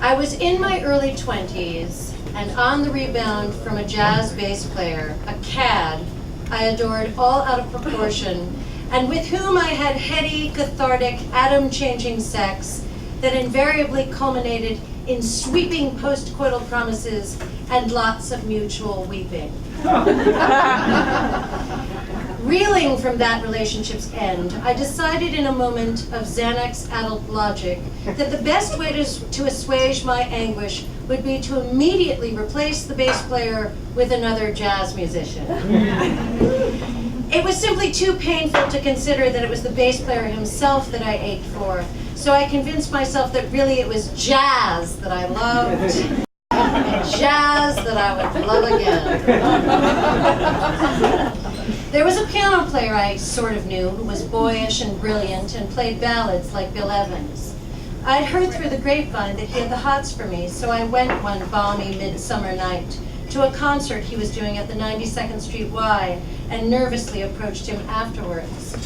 I was in my early 20s and on the rebound from a jazz bass player, a cad I adored all out of proportion, and with whom I had heady, cathartic, atom-changing sex that invariably culminated in sweeping post-coital promises and lots of mutual weeping. Reeling from that relationship's end, I decided in a moment of Xanax adult logic that the best way to assuage my anguish would be to immediately replace the bass player with another jazz musician. It was simply too painful to consider that it was the bass player himself that I ached for, so I convinced myself that really it was jazz that I loved, and jazz that I would love again. There was a piano player I sort of knew who was boyish and brilliant and played ballads like Bill Evans. I'd heard through the grapevine that he had the hots for me, so I went one balmy midsummer night to a concert he was doing at the 92nd Street Y and nervously approached him afterwards.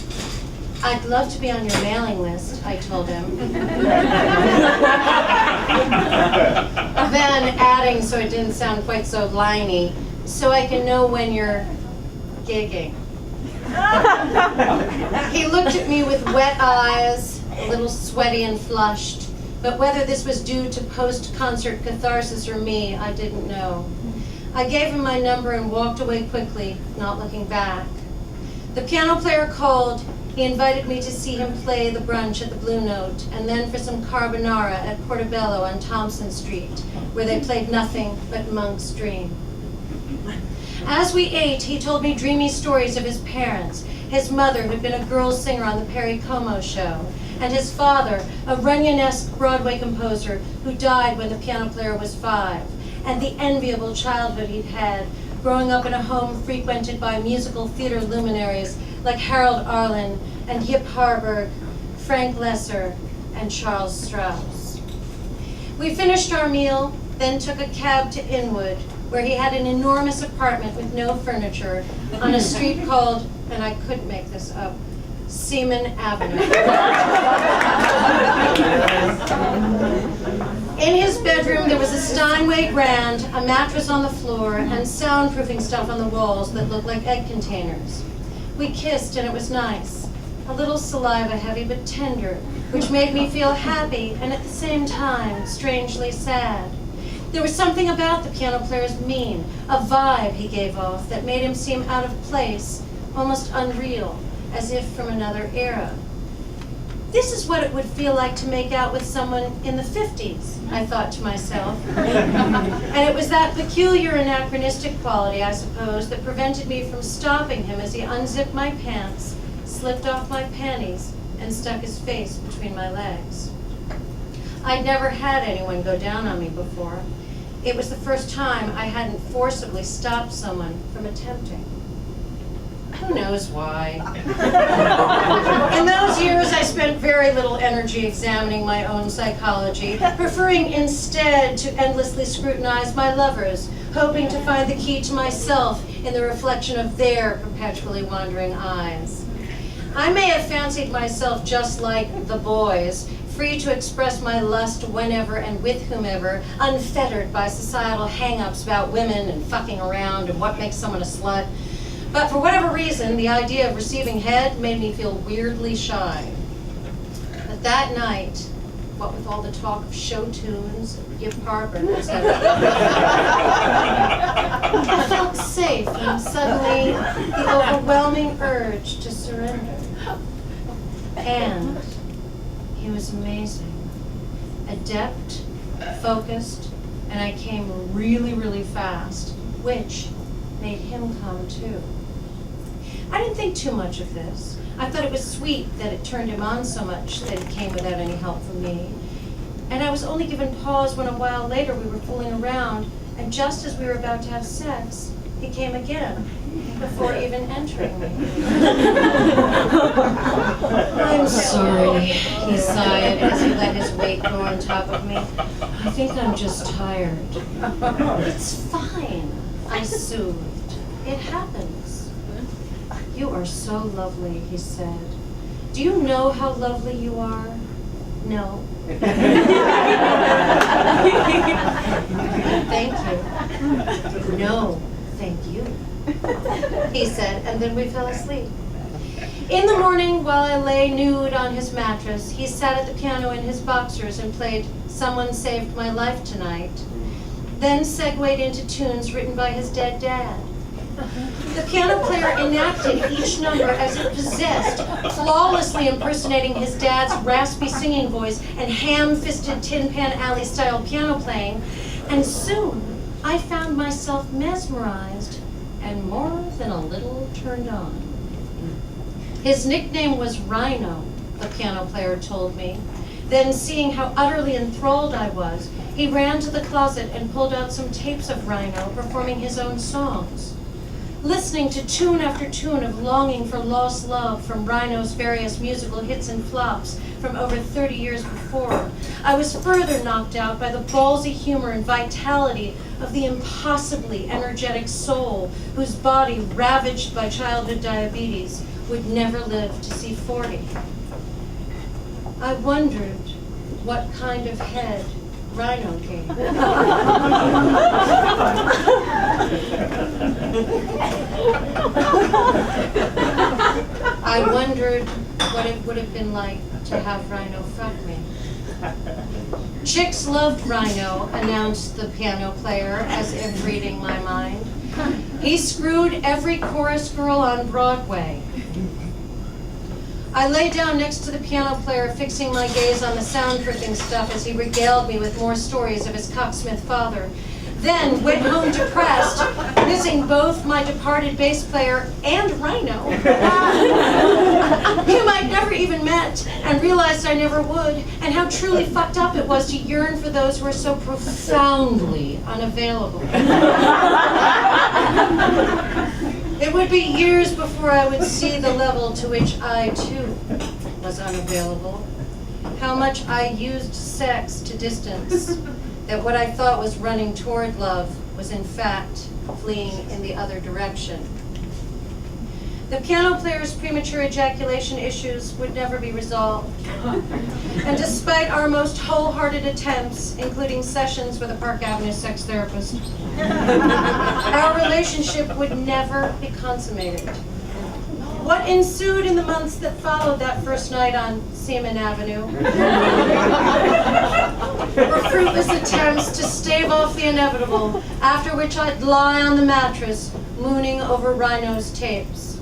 "I'd love to be on your mailing list," I told him. Then adding, so it didn't sound quite so liney, "so I can know when you're gigging." He looked at me with wet eyes, a little sweaty and flushed, but whether this was due to post-concert catharsis or me, I didn't know. I gave him my number and walked away quickly, not looking back. The piano player called. He invited me to see him play the brunch at the Blue Note, and then for some carbonara at Portobello on Thompson Street, where they played nothing but Monk's Dream. As we ate, he told me dreamy stories of his parents, his mother, who'd been a girl singer on the Perry Como show, and his father, a Runyon-esque Broadway composer who died when the piano player was 5, and the enviable childhood he'd had, growing up in a home frequented by musical theater luminaries like Harold Arlen and Yip Harburg, Frank Lesser, and Charles Strauss. We finished our meal, then took a cab to Inwood, where he had an enormous apartment with no furniture on a street called, and I couldn't make this up, Seaman Avenue. In his bedroom, there was a Steinway Grand, a mattress on the floor, and soundproofing stuff on the walls that looked like egg containers. We kissed, and it was nice. A little saliva heavy but tender, which made me feel happy and at the same time strangely sad. There was something about the piano player's mien, a vibe he gave off that made him seem out of place, almost unreal, as if from another era. This is what it would feel like to make out with someone in the 50s, I thought to myself. And it was that peculiar anachronistic quality, I suppose, that prevented me from stopping him as he unzipped my pants, slipped off my panties, and stuck his face between my legs. I'd never had anyone go down on me before. It was the first time I hadn't forcibly stopped someone from attempting. Who knows why? In those years, I spent very little energy examining my own psychology, preferring instead to endlessly scrutinize my lovers, hoping to find the key to myself in the reflection of their perpetually wandering eyes. I may have fancied myself just like the boys, free to express my lust whenever and with whomever, unfettered by societal hang-ups about women and fucking around and what makes someone a slut. But for whatever reason, the idea of receiving head made me feel weirdly shy. But that night, what with all the talk of show tunes and Yip Harburg, etc., I felt safe and suddenly the overwhelming urge to surrender. And he was amazing, adept, focused, and I came really, really fast, which made him come too. I didn't think too much of this. I thought it was sweet that it turned him on so much that it came without any help from me. And I was only given pause when a while later we were fooling around, and just as we were about to have sex, he came again, before even entering me. "I'm sorry," he sighed as he let his weight go on top of me. "I think I'm just tired." "It's fine," I soothed. "It happens." "You are so lovely," he said. "Do you know how lovely you are?" "No." he said, and then we fell asleep. In the morning, while I lay nude on his mattress, he sat at the piano in his boxers and played Someone Saved My Life Tonight, then segued into tunes written by his dead dad. The piano player enacted each number as it possessed, flawlessly impersonating his dad's raspy singing voice and ham-fisted Tin Pan Alley-style piano playing, and soon I found myself mesmerized and more than a little turned on. His nickname was Rhino, the piano player told me. Then, seeing how utterly enthralled I was, he ran to the closet and pulled out some tapes of Rhino performing his own songs. Listening to tune after tune of longing for lost love from Rhino's various musical hits and flops from over 30 years before, I was further knocked out by the ballsy humor and vitality of the impossibly energetic soul whose body, ravaged by childhood diabetes, would never live to see 40. I wondered what kind of head Rhino gave. I wondered what it would have been like to have Rhino fuck me. Chicks loved Rhino, announced the piano player as if reading my mind. He screwed every chorus girl on Broadway. I lay down next to the piano player, fixing my gaze on the soundproofing stuff as he regaled me with more stories of his cocksmith father. Then went home depressed, missing both my departed bass player and Rhino, whom I'd never even met and realized I never would, and how truly fucked up it was to yearn for those who are so profoundly unavailable. It would be years before I would see the level to which I, too, was unavailable. How much I used sex to distance, that what I thought was running toward love was in fact fleeing in the other direction. The piano player's premature ejaculation issues would never be resolved. And despite our most wholehearted attempts, including sessions with a Park Avenue sex therapist, our relationship would never be consummated. What ensued in the months that followed that first night on Seaman Avenue were fruitless attempts to stave off the inevitable, after which I'd lie on the mattress, mooning over Rhino's tapes.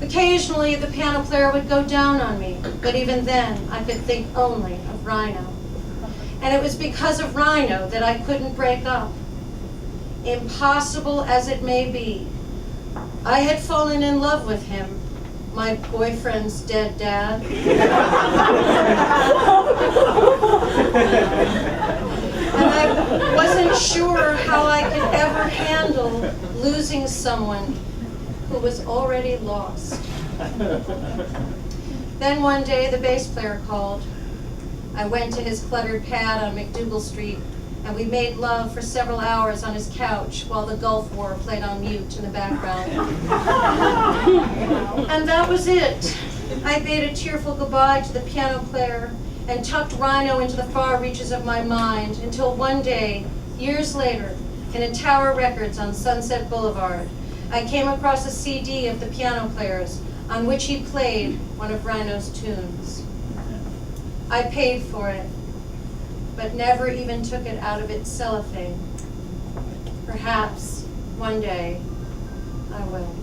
Occasionally, the piano player would go down on me, but even then, I could think only of Rhino. And it was because of Rhino that I couldn't break up. Impossible as it may be, I had fallen in love with him, my boyfriend's dead dad. And I wasn't sure how I could ever handle losing someone who was already lost. Then one day the bass player called. I went to his cluttered pad on McDougal Street, and we made love for several hours on his couch while the Gulf War played on mute in the background. And that was it. I bade a tearful goodbye to the piano player and tucked Rhino into the far reaches of my mind until one day, years later, in a Tower Records on Sunset Boulevard, I came across a CD of the piano player's on which he played one of Rhino's tunes. I paid for it, but never even took it out of its cellophane. Perhaps one day I will.